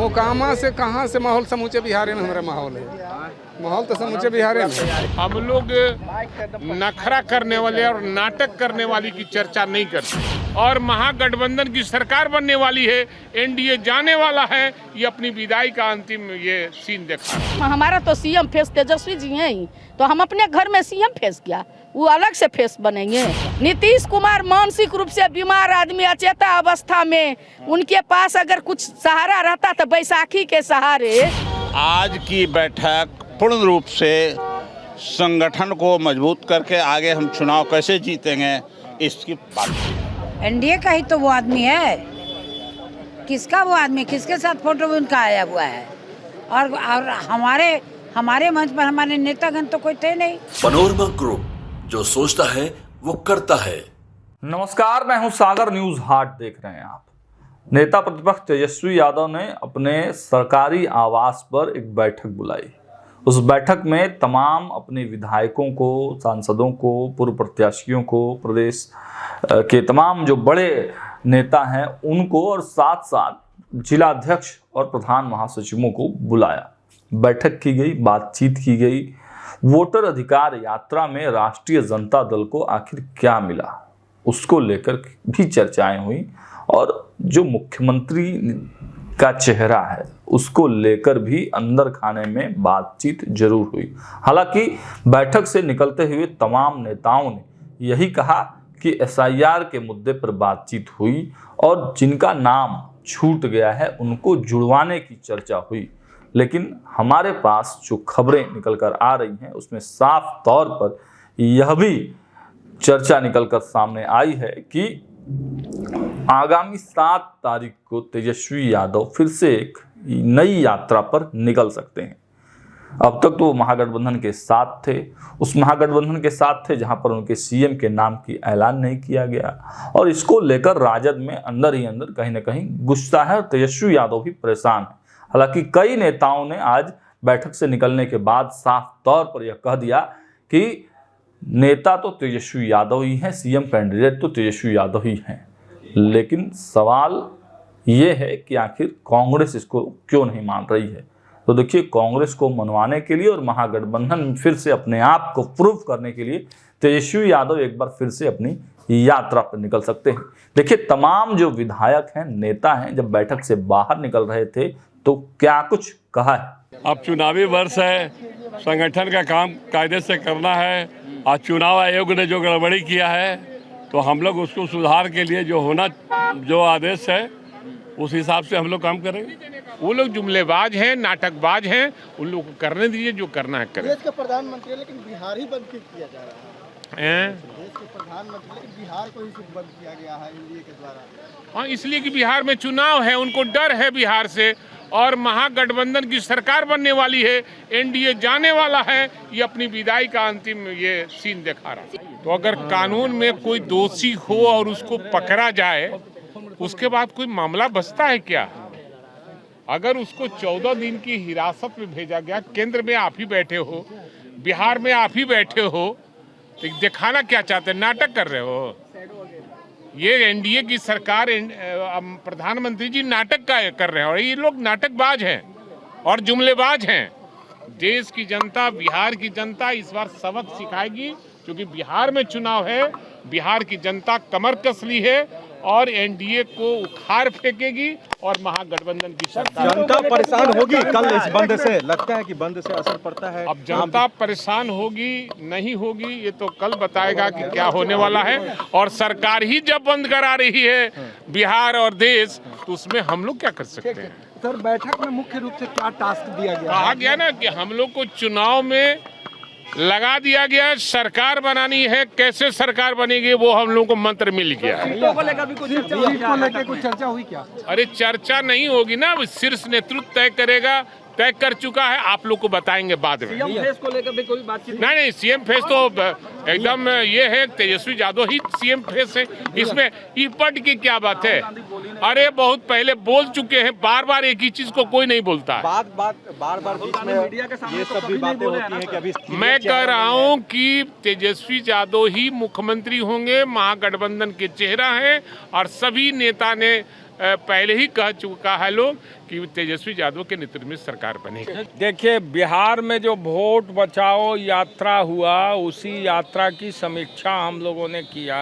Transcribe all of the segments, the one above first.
मोकामा से कहाँ से माहौल समूचे बिहार में हमारा माहौल है, माहौल तो समूचे बिहार में। हम लोग नखरा करने वाले और नाटक करने वाली की चर्चा नहीं करते। और महागठबंधन की सरकार बनने वाली है, एनडीए जाने वाला है, ये अपनी विदाई का अंतिम ये सीन देखा। हमारा तो सीएम फेस तेजस्वी जी हैं ही, तो हम अपने घर में सीएम फेस किया, वो अलग से फेस बनेंगे। नीतीश कुमार मानसिक रूप से बीमार आदमी, अचेता अवस्था में, उनके पास अगर कुछ सहारा रहता तो बैसाखी के सहारे। आज की बैठक पूर्ण रूप से संगठन को मजबूत करके आगे हम चुनाव कैसे जीतेंगे इसकी बात। एनडीए का ही तो वो आदमी है। किसका वो आदमी, किसके साथ फोटो उनका आया हुआ है? और हमारे मंच पर हमारे नेतागण तो कोई थे नहीं। पनोरमा ग्रुप, जो सोचता है वो करता है। नमस्कार, मैं हूं सागर, न्यूज हाट देख रहे हैं आप। नेता प्रतिपक्ष तेजस्वी यादव ने अपने सरकारी आवास पर एक बैठक बुलाई। उस बैठक में तमाम अपने विधायकों को, सांसदों को, पूर्व प्रत्याशियों को, प्रदेश के तमाम जो बड़े नेता हैं उनको और साथ साथ जिलाध्यक्ष और प्रधान महासचिवों को बुलाया। बैठक की गई, बातचीत की गई। वोटर अधिकार यात्रा में राष्ट्रीय जनता दल को आखिर क्या मिला, उसको लेकर भी चर्चाएं हुई। और जो मुख्यमंत्री का चेहरा है उसको लेकर भी अंदर खाने में बातचीत जरूर हुई। हालांकि बैठक से निकलते हुए तमाम नेताओं ने यही कहा कि एसआईआर के मुद्दे पर बातचीत हुई और जिनका नाम छूट गया है उनको जुड़वाने की चर्चा हुई। लेकिन हमारे पास जो खबरें निकल कर आ रही हैं उसमें साफ तौर पर यह भी चर्चा निकलकर सामने आई है कि आगामी 7 तारीख को तेजस्वी यादव फिर से एक नई यात्रा पर निकल सकते हैं। अब तक तो वो महागठबंधन के साथ थे, उस महागठबंधन के साथ थे जहां पर उनके सीएम के नाम की ऐलान नहीं किया गया। और इसको लेकर राजद में अंदर ही अंदर कहीं ना कहीं गुस्सा है और तेजस्वी यादव भी परेशान है। हालांकि कई नेताओं ने आज बैठक से निकलने के बाद साफ तौर पर यह कह दिया कि नेता तो तेजस्वी यादव ही हैं, सीएम कैंडिडेट तो तेजस्वी यादव ही हैं। लेकिन सवाल ये है कि आखिर कांग्रेस इसको क्यों नहीं मान रही है। तो देखिए, कांग्रेस को मनवाने के लिए और महागठबंधन में फिर से अपने आप को प्रूव करने के लिए तेजस्वी यादव एक बार फिर से अपनी यात्रा पर निकल सकते हैं। देखिए, तमाम जो विधायक हैं, नेता हैं, जब बैठक से बाहर निकल रहे थे तो क्या कुछ कहा है। अब चुनावी वर्ष है, संगठन का काम कायदे से करना है। आज चुनाव आयोग ने जो गड़बड़ी किया है तो हम लोग उसको सुधार के लिए जो आदेश है उस हिसाब से हम लोग काम करेंगे। वो लोग जुमलेबाज हैं, नाटकबाज हैं, उन लोग को करने दीजिए, जो करना है करें। देश के प्रधानमंत्री, लेकिन बिहार ही बंद किया जा रहा है। देश के प्रधानमंत्री, लेकिन बिहार को ही सिर्फ बंद किया गया है एनडीए के द्वारा। हाँ, इसलिए कि बिहार में चुनाव है, उनको डर है बिहार से। और महागठबंधन की सरकार बनने वाली है, एनडीए जाने वाला है, ये अपनी विदाई का अंतिम ये सीन दिखा रहा है। तो अगर कानून में कोई दोषी हो और उसको पकड़ा जाए, उसके बाद कोई मामला बचता है क्या? अगर उसको 14 दिन की हिरासत में भेजा गया, केंद्र में आप ही बैठे हो, बिहार में आप ही बैठे हो, तो दिखाना क्या चाहते हैं? नाटक कर रहे हो। ये एनडीए की सरकार, प्रधानमंत्री जी नाटक का कर रहे हैं और ये लोग नाटकबाज हैं और जुमलेबाज हैं। देश की जनता, बिहार की जनता इस बार सबक सिखाएगी, क्योंकि बिहार में चुनाव है। बिहार की जनता कमर कस ली है और एनडीए को उखाड़ फेंकेगी और महागठबंधन की सरकार। जनता परेशान होगी कल इस बंद से, लगता है कि बंद से असर पड़ता है। अब जनता परेशान होगी नहीं होगी ये तो कल बताएगा कि क्या होने वाला है। और सरकार ही जब बंद करा रही है बिहार और देश, तो उसमें हम लोग क्या कर सकते हैं? सर, बैठक में मुख्य रूप से क्या टास्क दिया गया? कहा गया ना कि हम लोग को चुनाव में लगा दिया गया, सरकार बनानी है। कैसे सरकार बनेगी वो हम लोगों को मंत्र मिल गया है। कुछ चर्चा हुई क्या? अरे चर्चा नहीं होगी ना, शीर्ष नेतृत्व तय करेगा, तय कर चुका है, आप लोग को बताएंगे बाद में। सीएम फेस को लेकर भी कोई बातचीत नहीं, सीएम फेस तो एकदम ये है, तेजस्वी यादव ही सीएम फेस है। इसमें ईपट की क्या बात है? अरे बहुत पहले बोल चुके हैं, बार बार एक ही चीज को कोई नहीं बोलता है। बार बीच में मीडिया के सामने ये सब भी बातें होती हैं कि अभी मैं कह रहा हूं कि तेजस्वी यादव ही मुख्यमंत्री होंगे, महागठबंधन के चेहरा है और सभी नेता ने पहले ही कह चुका है लोग कि तेजस्वी यादव के नेतृत्व में सरकार बनेगी। देखिए, बिहार में जो वोट बचाओ यात्रा हुआ, उसी यात्रा की समीक्षा हम लोगों ने किया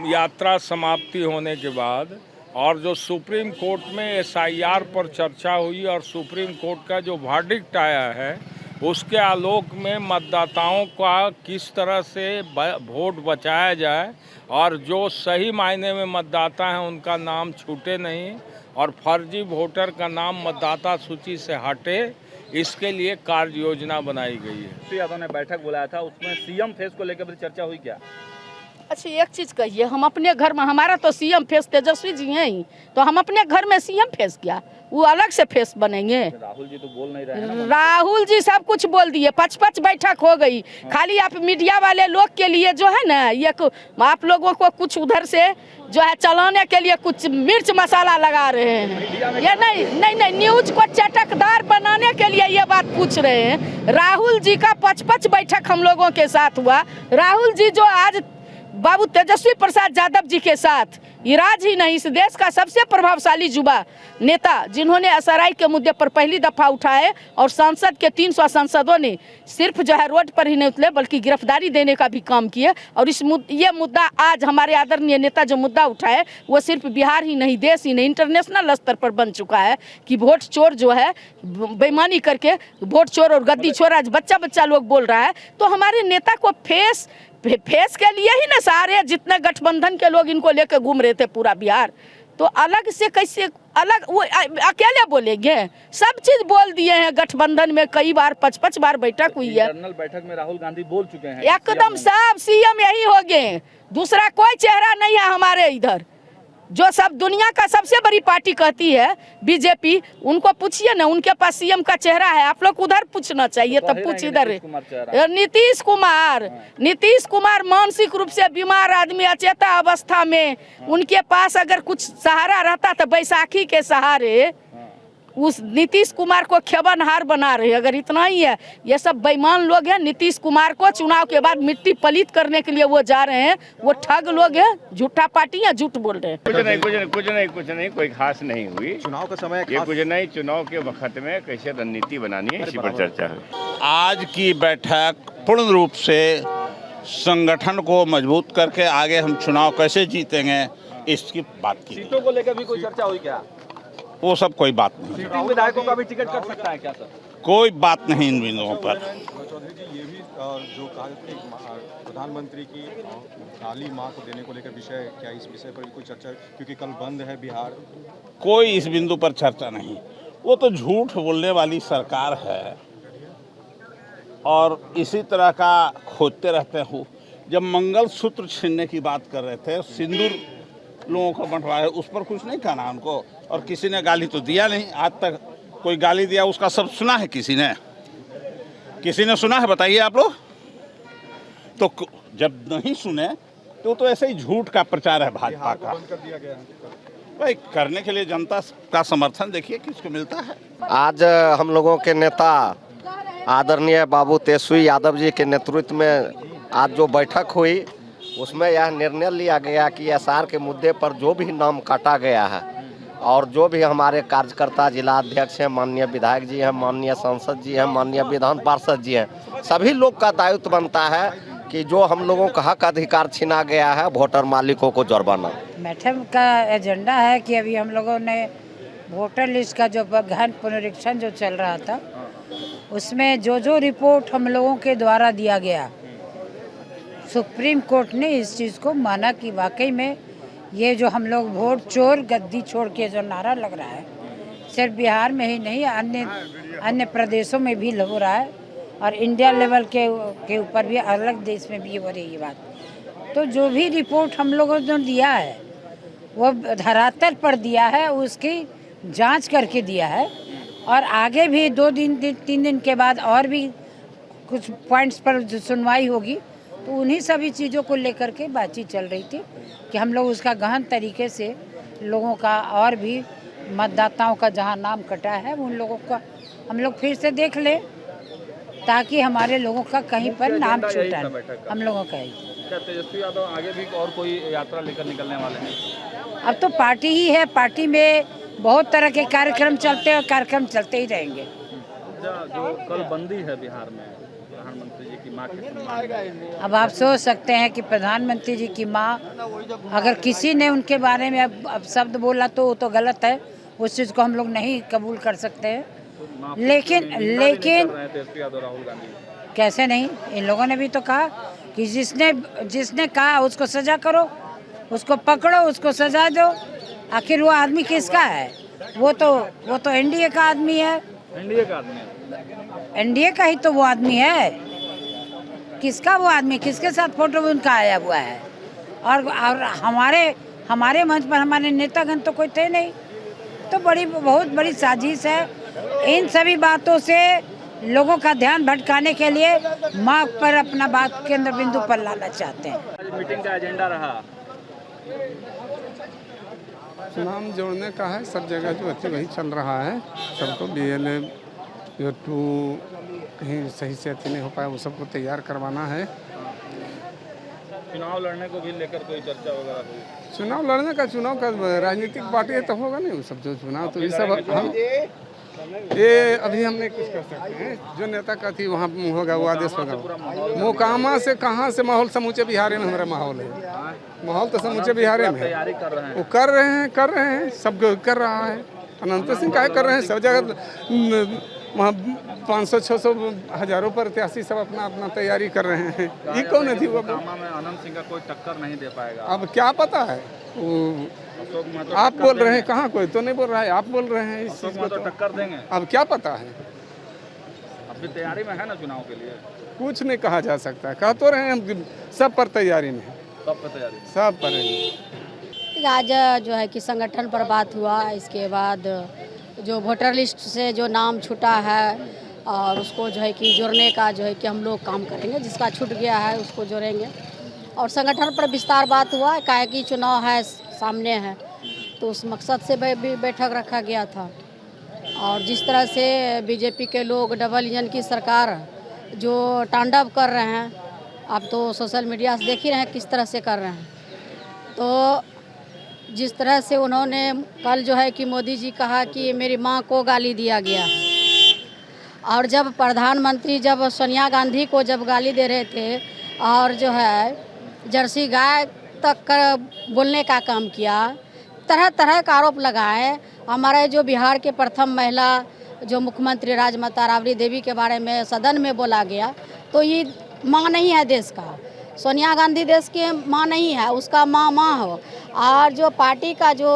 यात्रा समाप्ति होने के बाद। और जो सुप्रीम कोर्ट में SIR पर चर्चा हुई और सुप्रीम कोर्ट का जो वर्डिक्ट आया है, उसके आलोक में मतदाताओं का किस तरह से वोट बचाया जाए और जो सही मायने में मतदाता हैं उनका नाम छूटे नहीं और फर्जी वोटर का नाम मतदाता सूची से हटे, इसके लिए कार्य योजना बनाई गई है। तेजस्वी यादव ने बैठक बुलाया था, उसमें CM फेस को लेकर भी चर्चा हुई क्या? अच्छा, एक चीज कहिए, हम अपने घर में, हमारा तो CM फेस तेजस्वी जी हैं ही, तो हम अपने घर में CM फेस क्या, वो अलग से फेस बनेंगे? राहुल जी तो बोल नहीं रहे हैं। राहुल जी सब कुछ बोल दिए, 5-5 बैठक हो गई। खाली आप मीडिया वाले लोग के लिए जो है ना, ये आप लोगों को कुछ उधर से जो है चलाने के लिए कुछ मिर्च मसाला लगा रहे हैं। ये नहीं न्यूज को चटकदार बनाने के लिए ये बात पूछ रहे हैं। राहुल जी का 5-5 बैठक हम लोगों के साथ हुआ। राहुल जी जो आज बाबू तेजस्वी प्रसाद यादव जी के साथ, ये राज ही नहीं, इस देश का सबसे प्रभावशाली युवा नेता, जिन्होंने SRI के मुद्दे पर पहली दफा उठाए और संसद के 300 सांसदों ने सिर्फ जो है रोड पर ही नहीं उतरे बल्कि गिरफ्तारी देने का भी काम किए। और ये मुद्दा आज हमारे आदरणीय नेता जो मुद्दा उठाए, वो सिर्फ बिहार ही नहीं, देश ही नहीं, इंटरनेशनल स्तर पर बन चुका है कि वोट चोर जो है बेईमानी करके वोट चोर और गद्दी चोर आज बच्चा लोग बोल रहा है। तो हमारे नेता को फेस के लिए ही ना सारे जितने गठबंधन के लोग इनको लेकर घूम रहे थे पूरा बिहार, तो अलग से कैसे अलग वो अकेले बोलेंगे? सब चीज बोल दिए हैं। गठबंधन में कई बार 5-5 बार बैठक हुई है। इंटरनल बैठक में राहुल गांधी बोल चुके हैं एकदम सब CM यही हो गए, दूसरा कोई चेहरा नहीं है हमारे इधर। जो सब दुनिया का सबसे बड़ी पार्टी कहती है BJP, उनको पूछिए ना, उनके पास CM का चेहरा है। आप लोग उधर पूछना चाहिए, तब पूछ इधर। नीतीश कुमार मानसिक रूप से बीमार आदमी, अचेता अवस्था में, उनके पास अगर कुछ सहारा रहता तो बैसाखी के सहारे उस नीतीश कुमार को खेबनहार बना रहे। अगर इतना ही है, ये सब बेईमान लोग हैं। नीतीश कुमार को चुनाव के बाद मिट्टी पलीत करने के लिए वो जा रहे हैं। वो ठग लोग हैं, झूठा पार्टी है, झूठ बोल रहे हैं। कुछ नहीं कोई खास नहीं हुई। चुनाव का समय ये कुछ नहीं, चुनाव के वक्त में कैसे रणनीति बनानी है इसी पर चर्चा हुई। आज की बैठक पूर्ण रूप से संगठन को मजबूत करके आगे हम चुनाव कैसे जीतेंगे इसकी बात की। सीटों को लेकर भी कोई चर्चा हुई क्या? वो सब कोई बात नहीं। विधायकों का भी टिकट कट सकता है क्या सर? कोई बात नहीं इन बिंदुओं पर। चौधरी जी, ये भी जो कहा प्रधानमंत्री की काली मां को देने को लेकर विषय, क्या इस विषय पर कोई चर्चा, क्योंकि कल बंद है बिहार? कोई इस बिंदु पर चर्चा नहीं। वो तो झूठ बोलने वाली सरकार है और इसी तरह का खोजते रहते हो। जब मंगलसूत्र छीनने की बात कर रहे थे, सिंदूर लोगों को बंटवाया, उस पर कुछ नहीं कहना उनको, और किसी ने गाली तो दिया नहीं। आज तक कोई गाली दिया उसका सब सुना है? किसी ने सुना है? बताइए आप लोग। तो जब नहीं सुने तो ऐसे ही झूठ का प्रचार है भाजपा का। कर दिया गया भाई, करने के लिए जनता का समर्थन देखिए किसको मिलता है। आज हम लोगों के नेता आदरणीय बाबू तेजस्वी यादव जी के नेतृत्व में आज जो बैठक हुई, उसमें यह निर्णय लिया गया कि SR के मुद्दे पर जो भी नाम काटा गया है और जो भी हमारे कार्यकर्ता, जिला अध्यक्ष हैं, माननीय विधायक जी हैं, माननीय सांसद जी हैं, माननीय विधान पार्षद जी हैं, सभी लोग का दायित्व बनता है कि जो हम लोगों का हक अधिकार छीना गया है, वोटर मालिकों को जुर्माना। बैठक का एजेंडा है कि अभी हम लोगों ने वोटर लिस्ट का जो गहन पुनरीक्षण जो चल रहा था, उसमें जो रिपोर्ट हम लोगों के द्वारा दिया गया, सुप्रीम कोर्ट ने इस चीज़ को माना कि वाकई में ये जो हम लोग वोट चोर गद्दी छोड़ के जो नारा लग रहा है, सिर्फ बिहार में ही नहीं, अन्य प्रदेशों में भी हो रहा है और इंडिया लेवल के ऊपर भी, अलग देश में भी हो रही है बात। तो जो भी रिपोर्ट हम लोगों ने दिया है वो धरातल पर दिया है, उसकी जांच करके दिया है और आगे भी 2-3 दिन के बाद और भी कुछ पॉइंट्स पर जो सुनवाई होगी, तो उन्हीं सभी चीज़ों को लेकर के बातचीत चल रही थी कि हम लोग उसका गहन तरीके से लोगों का और भी मतदाताओं का जहां नाम कटा है उन लोगों का हम लोग फिर से देख लें, ताकि हमारे लोगों का कहीं पर नाम छूटा नहीं। हम लोगों का ही। क्या तेजस्वी यादव आगे भी और कोई यात्रा लेकर निकलने वाले हैं? अब तो पार्टी ही है, पार्टी में बहुत तरह के कार्यक्रम चलते हैं और कार्यक्रम चलते ही रहेंगे। जो कल बंदी है बिहार में प्रधानमंत्री जी की मां के सम्मान में, अब आप सोच सकते हैं कि प्रधानमंत्री जी की माँ, अगर किसी ने उनके बारे में अब शब्द बोला तो वो तो गलत है, उस चीज़ को हम लोग नहीं कबूल कर सकते हैं। लेकिन तेजस्वी यादव राहुल गांधी कैसे नहीं, इन लोगों ने भी तो कहा कि जिसने कहा उसको सजा करो, उसको पकड़ो, उसको सजा दो। आखिर वो आदमी किसका है? वो तो एनडीए का आदमी है। एनडीए का आदमी है, एनडीए का ही तो वो आदमी है। किसका वो आदमी, किसके साथ फोटो उनका आया हुआ है? और हमारे मंच पर हमारे नेतागण तो कोई थे नहीं। तो बहुत बड़ी साजिश है। इन सभी बातों से लोगों का ध्यान भटकाने के लिए माँ पर अपना बात केंद्र बिंदु पर लाना चाहते हैं। आज मीटिंग का एजेंडा रहा नाम जोड़ने का है, सब जगह जो अच्छी वही चल रहा है। सबको BLA जो 2 कहीं सही से अच्छी नहीं हो पाया वो सबको तैयार करवाना है। चुनाव लड़ने को भी लेकर कोई चर्चा वगैरह हुई? चुनाव लड़ने का, चुनाव का राजनीतिक पार्टी है तो होगा नहीं वो सब। जो चुनाव तो ये सब हम ये अभी हम नहीं कुछ कर सकते हैं। जो नेता का थी वहाँ होगा, वो आदेश होगा। मोकामा से कहाँ से माहौल समूचे बिहार में हमारा माहौल है। माहौल तो समूचे बिहार में है। तैयारी कर रहे हैं, वो कर रहे हैं सब कर रहा है। अनंत सिंह का कर रहे हैं, सब जगह वहाँ 500, 600, हजारों प्रत्याशी सब अपना तैयारी कर रहे हैं। ये कौन है थी वो? में अनंत सिंह का कोई टक्कर नहीं दे पाएगा। अब क्या पता है, आप बोल रहे हैं, कहाँ कोई तो नहीं बोल रहा है, आप बोल रहे हैं इस चीज़ को तो टक्कर देंगे। अब क्या पता है, अभी तैयारी में है ना चुनाव के लिए। कुछ नहीं कहा जा सकता। कह तो रहे हैं हम सब पर तैयारी में है, सब पर तैयारी, सब पर। आज जो है कि संगठन पर बात हुआ, इसके बाद जो वोटर लिस्ट से जो नाम छूटा है और उसको जो है कि जोड़ने का जो है कि हम लोग काम करेंगे। जिसका छूट गया है उसको जोड़ेंगे। और संगठन पर विस्तार बात हुआ, काहे कि चुनाव है सामने है, तो उस मकसद से भी बैठक रखा गया था। और जिस तरह से बीजेपी के लोग डबल इंजन की सरकार जो तांडव कर रहे हैं, आप तो सोशल मीडिया से देख ही रहे हैं किस तरह से कर रहे हैं। तो जिस तरह से उन्होंने कल जो है कि मोदी जी कहा कि मेरी माँ को गाली दिया गया, और जब प्रधानमंत्री जब सोनिया गांधी को जब गाली दे रहे थे और जो है जर्सी गाय तक बोलने का काम किया, तरह तरह का आरोप लगाए। हमारे जो बिहार के प्रथम महिला जो मुख्यमंत्री राजमाता राबड़ी देवी के बारे में सदन में बोला गया, तो ये माँ नहीं है देश का। सोनिया गांधी देश की माँ नहीं है, उसका माँ हो। और जो पार्टी का जो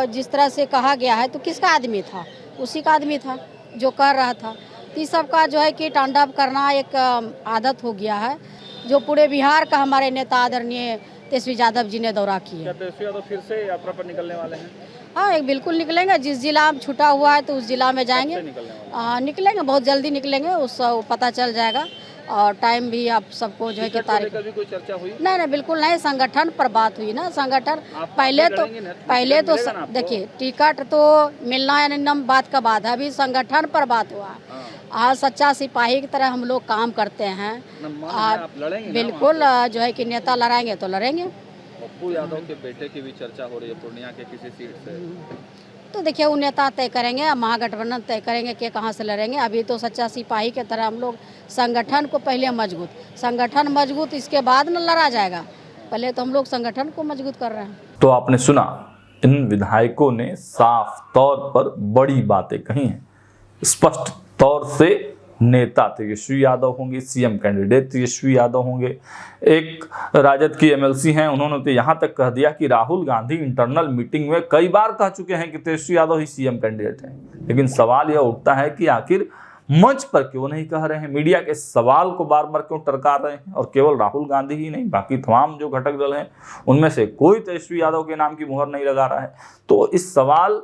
जिस तरह से कहा गया है, तो किसका आदमी था? उसी का आदमी था जो कर रहा था। तो सब का जो है कि तांडव करना एक आदत हो गया है, जो पूरे बिहार का हमारे नेता आदरणीय तेजस्वी यादव जी ने दौरा किया। तेजस्वी यादव फिर से यात्रा पर निकलने वाले हैं? हाँ, एक बिल्कुल निकलेंगे। जिस जिला में छूटा हुआ है तो उस जिला में जाएंगे। निकलेंगे, बहुत जल्दी निकलेंगे, उस पता चल जाएगा। और टाइम भी आप सबको जो है कि तारीख भी कोई चर्चा हुई? नहीं, बिल्कुल नहीं। संगठन पर बात हुई ना। संगठन पहले तो देखिए, टिकट तो मिलना या नहीं बात का बात है, अभी संगठन पर बात हुआ। आज सच्चा सिपाही की तरह हम लोग काम करते हैं। बिल्कुल जो है कि नेता लड़ाएंगे तो लड़ेंगे। पप्पू यादव के बेटे की भी चर्चा हो रही है पूर्णिया के किसी सीट से। तो देखिए, वो नेता तय करेंगे, महागठबंधन तय करेंगे कि कहाँ से लड़ेंगे। अभी तो सच्चा सिपाही की तरह हम लोग संगठन को पहले संगठन मजबूत, इसके बाद न लड़ा जाएगा। पहले तो हम लोग संगठन को मजबूत कर रहे हैं। तो आपने सुना, इन विधायकों ने साफ तौर पर बड़ी बातें कही हैं। स्पष्ट तौर से नेता तेजस्वी यादव होंगे, सीएम कैंडिडेट तेजस्वी यादव होंगे। एक राजद की एमएलसी हैं, उन्होंने तो यहाँ तक कह दिया कि राहुल गांधी इंटरनल मीटिंग में कई बार कह चुके हैं कि तेजस्वी यादव ही सीएम कैंडिडेट हैं। लेकिन सवाल यह उठता है कि आखिर मंच पर क्यों नहीं कह रहे हैं, मीडिया के सवाल को बार बार क्यों टरकार रहे हैं। और केवल राहुल गांधी ही नहीं, बाकी तमाम जो घटक दल हैं उनमें से कोई तेजस्वी यादव के नाम की मुहर नहीं लगा रहा है। तो इस सवाल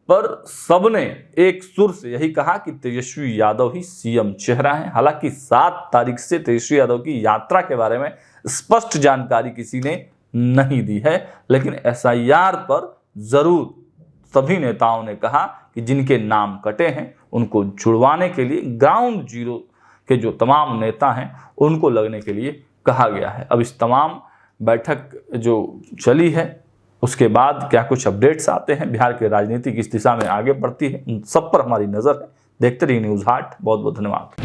पर सबने एक सुर से यही कहा कि तेजस्वी यादव ही सीएम चेहरा है। हालांकि 7 तारीख से तेजस्वी यादव की यात्रा के बारे में स्पष्ट जानकारी किसी ने नहीं दी है, लेकिन एसआईआर पर जरूर सभी नेताओं ने कहा कि जिनके नाम कटे हैं उनको जुड़वाने के लिए ग्राउंड जीरो के जो तमाम नेता हैं उनको लगने के लिए कहा गया है। अब इस तमाम बैठक जो चली है उसके बाद क्या कुछ अपडेट्स आते हैं, बिहार की राजनीति किस दिशा में आगे बढ़ती है, उन सब पर हमारी नजर है। देखते रहिए न्यूज़ हाट। बहुत बहुत धन्यवाद।